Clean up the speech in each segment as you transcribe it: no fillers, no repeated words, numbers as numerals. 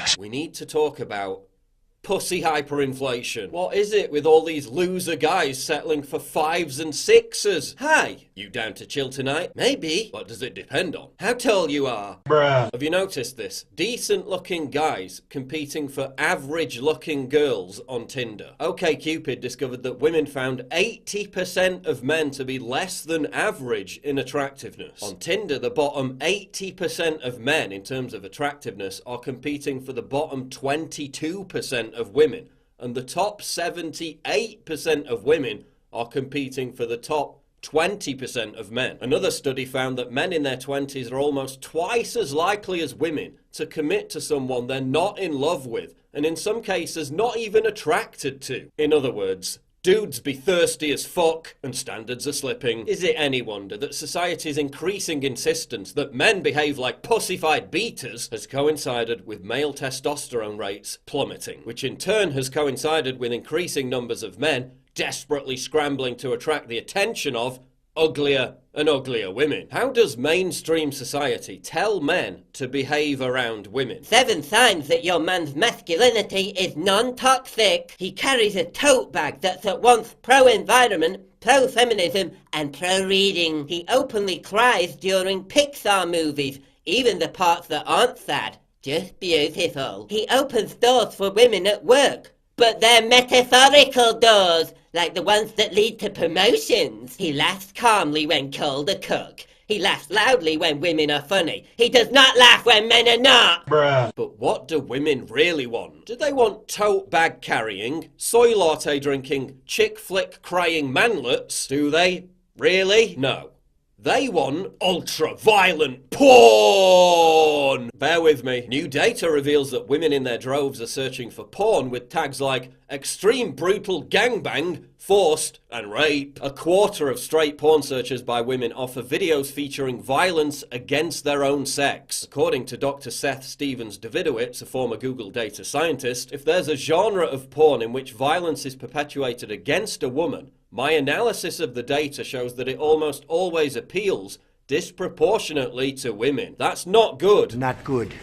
What? We need to talk about pussy hyperinflation. What is it with all these loser guys settling for 5s and 6s? Hi, you down to chill tonight? Maybe. What does it depend on? How tall you are? Bruh. Have you noticed this? Decent looking guys competing for average looking girls on Tinder. OkCupid discovered that women found 80% of men to be less than average in attractiveness. On Tinder, the bottom 80% of men in terms of attractiveness are competing for the bottom 22% of women, and the top 78% of women are competing for the top 20% of men. Another study found that men in their 20s are almost twice as likely as women to commit to someone they're not in love with, and in some cases not even attracted to. In other words, dudes be thirsty as fuck and standards are slipping. Is it any wonder that society's increasing insistence that men behave like pussified beaters has coincided with male testosterone rates plummeting, which in turn has coincided with increasing numbers of men desperately scrambling to attract the attention of uglier and uglier women? How does mainstream society tell men to behave around women? 7 signs that your man's masculinity is non-toxic. He carries a tote bag that's at once pro-environment, pro-feminism, and pro-reading. He openly cries during Pixar movies, even the parts that aren't sad. Just beautiful. He opens doors for women at work, but they're metaphorical doors, like the ones that lead to promotions. He laughs calmly when called a cook. He laughs loudly when women are funny. He does not laugh when men are not. Bruh. But what do women really want? Do they want tote bag carrying, soy latte drinking, chick flick crying manlets? Do they? Really? No. They want ultra-violent porn! Bear with me. New data reveals that women in their droves are searching for porn with tags like extreme brutal gangbang, forced, and rape. A quarter of straight porn searches by women offer videos featuring violence against their own sex. According to Dr. Seth Stevens-Davidowitz, a former Google data scientist, if there's a genre of porn in which violence is perpetuated against a woman, my analysis of the data shows that it almost always appeals disproportionately to women. That's not good. Not good.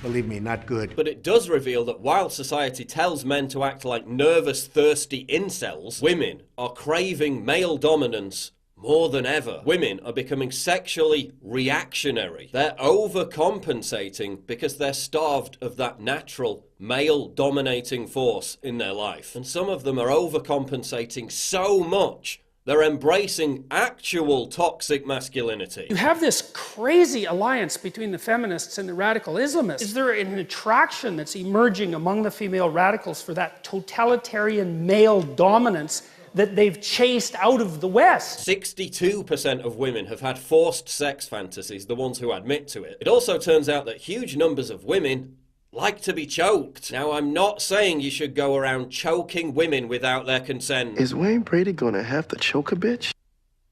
Believe me, not good. But it does reveal that while society tells men to act like nervous, thirsty incels, women are craving male dominance more than ever. Women are becoming sexually reactionary. They're overcompensating because they're starved of that natural male dominating force in their life. And some of them are overcompensating so much they're embracing actual toxic masculinity. You have this crazy alliance between the feminists and the radical Islamists. Is there an attraction that's emerging among the female radicals for that totalitarian male dominance that they've chased out of the West? 62% of women have had forced sex fantasies, the ones who admit to it. It also turns out that huge numbers of women like to be choked. Now, I'm not saying you should go around choking women without their consent. Is Wayne Brady gonna have to choke a bitch?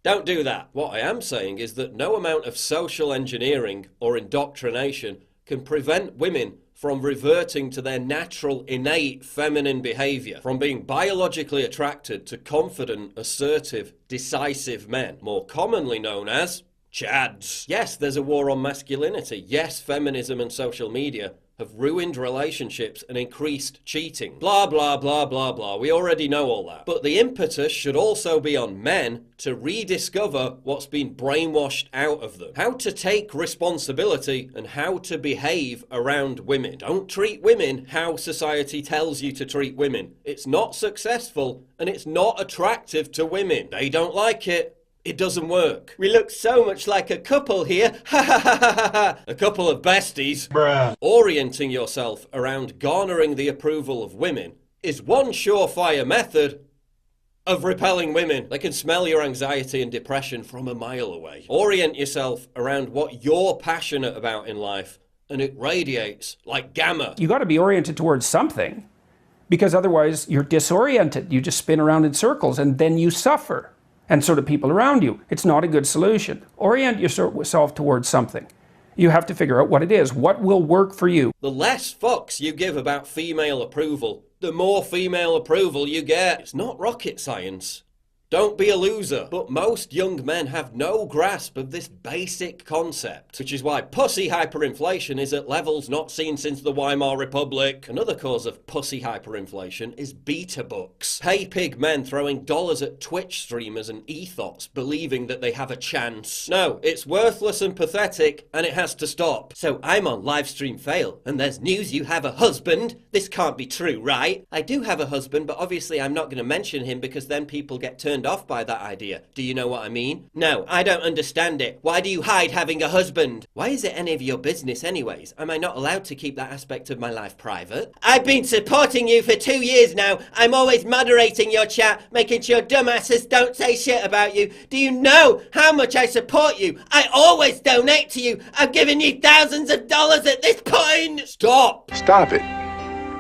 Don't do that. What I am saying is that no amount of social engineering or indoctrination can prevent women from reverting to their natural, innate feminine behavior, from being biologically attracted to confident, assertive, decisive men, more commonly known as chads. Yes, there's a war on masculinity. Yes, feminism and social media have ruined relationships and increased cheating. Blah, blah, blah, blah, blah. We already know all that. But the impetus should also be on men to rediscover what's been brainwashed out of them. How to take responsibility and how to behave around women. Don't treat women how society tells you to treat women. It's not successful and it's not attractive to women. They don't like it. It doesn't work. We look so much like a couple here. Ha ha ha ha ha. A couple of besties. Bruh. Orienting yourself around garnering the approval of women is one surefire method of repelling women. They can smell your anxiety and depression from a mile away. Orient yourself around what you're passionate about in life, and it radiates like gamma. You got to be oriented towards something, because otherwise you're disoriented. You just spin around in circles and then you suffer. And so do people around you. It's not a good solution. Orient yourself towards something. You have to figure out what it is. What will work for you? The less fucks you give about female approval, the more female approval you get. It's not rocket science. Don't be a loser. But most young men have no grasp of this basic concept, which is why pussy hyperinflation is at levels not seen since the Weimar Republic. Another cause of pussy hyperinflation is beta books. Pay pig men throwing dollars at Twitch streamers and ethos, believing that they have a chance. No, it's worthless and pathetic, and it has to stop. So I'm on Livestream Fail, and there's news you have a husband? This can't be true, right? I do have a husband, but obviously I'm not going to mention him because then people get turned off by that idea. Do you know what I mean? No, I don't understand it. Why do you hide having a husband? Why is it any of your business anyways? Am I not allowed to keep that aspect of my life private? I've been supporting you for 2 years now. I'm always moderating your chat, making sure dumbasses don't say shit about you. Do you know how much I support you? I always donate to you. I've given you thousands of dollars at this point. Stop! Stop it.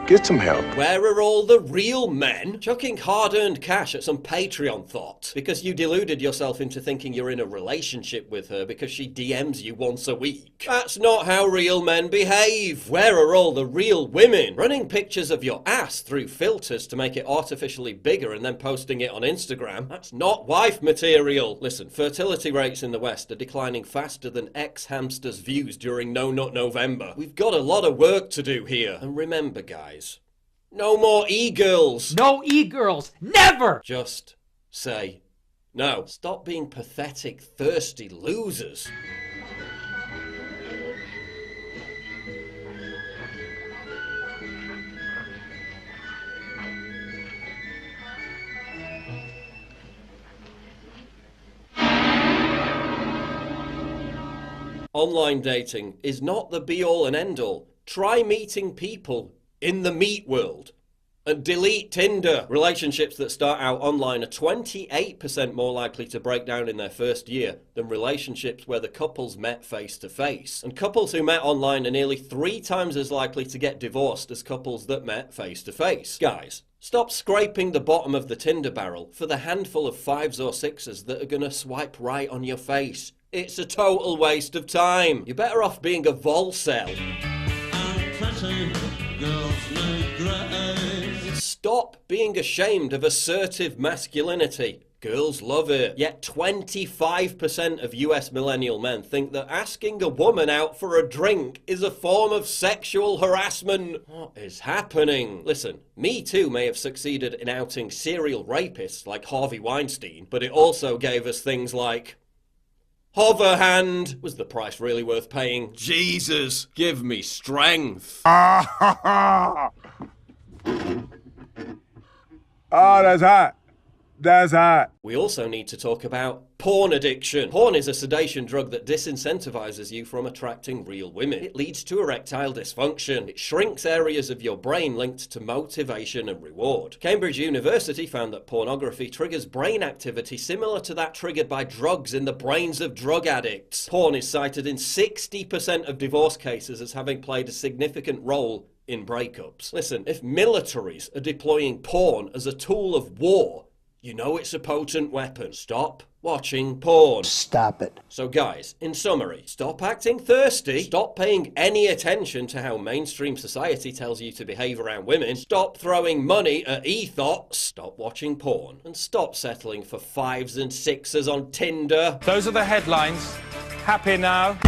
Get some help. Where are all the real men chucking hard-earned cash at some Patreon thought? Because you deluded yourself into thinking you're in a relationship with her because she DMs you once a week. That's not how real men behave. Where are all the real women running pictures of your ass through filters to make it artificially bigger and then posting it on Instagram? That's not wife material. Listen, fertility rates in the West are declining faster than ex-hamsters' views during No Nut November. We've got a lot of work to do here. And remember, guys, no more e-girls. No e-girls. Never! Just say no. Stop being pathetic, thirsty losers. Online dating is not the be-all and end-all. Try meeting people in the meat world. And delete Tinder. Relationships that start out online are 28% more likely to break down in their first year than relationships where the couples met face to face. And couples who met online are nearly 3 times as likely to get divorced as couples that met face to face. Guys, stop scraping the bottom of the Tinder barrel for the handful of 5s or 6s that are gonna swipe right on your face. It's a total waste of time. You're better off being a volcel. Stop being ashamed of assertive masculinity. Girls love it. Yet 25% of US millennial men think that asking a woman out for a drink is a form of sexual harassment. What is happening? Listen, Me Too may have succeeded in outing serial rapists like Harvey Weinstein, but it also gave us things like hover hand. Was the price really worth paying? Jesus, give me strength. Oh, that's hot. That's hot. We also need to talk about porn addiction. Porn is a sedation drug that disincentivizes you from attracting real women. It leads to erectile dysfunction. It shrinks areas of your brain linked to motivation and reward. Cambridge University found that pornography triggers brain activity similar to that triggered by drugs in the brains of drug addicts. Porn is cited in 60% of divorce cases as having played a significant role in breakups. Listen, if militaries are deploying porn as a tool of war, you know it's a potent weapon. Stop watching porn. Stop it. So guys, in summary, stop acting thirsty, stop paying any attention to how mainstream society tells you to behave around women, stop throwing money at ethos, stop watching porn, and stop settling for 5s and 6s on Tinder. Those are the headlines. Happy now?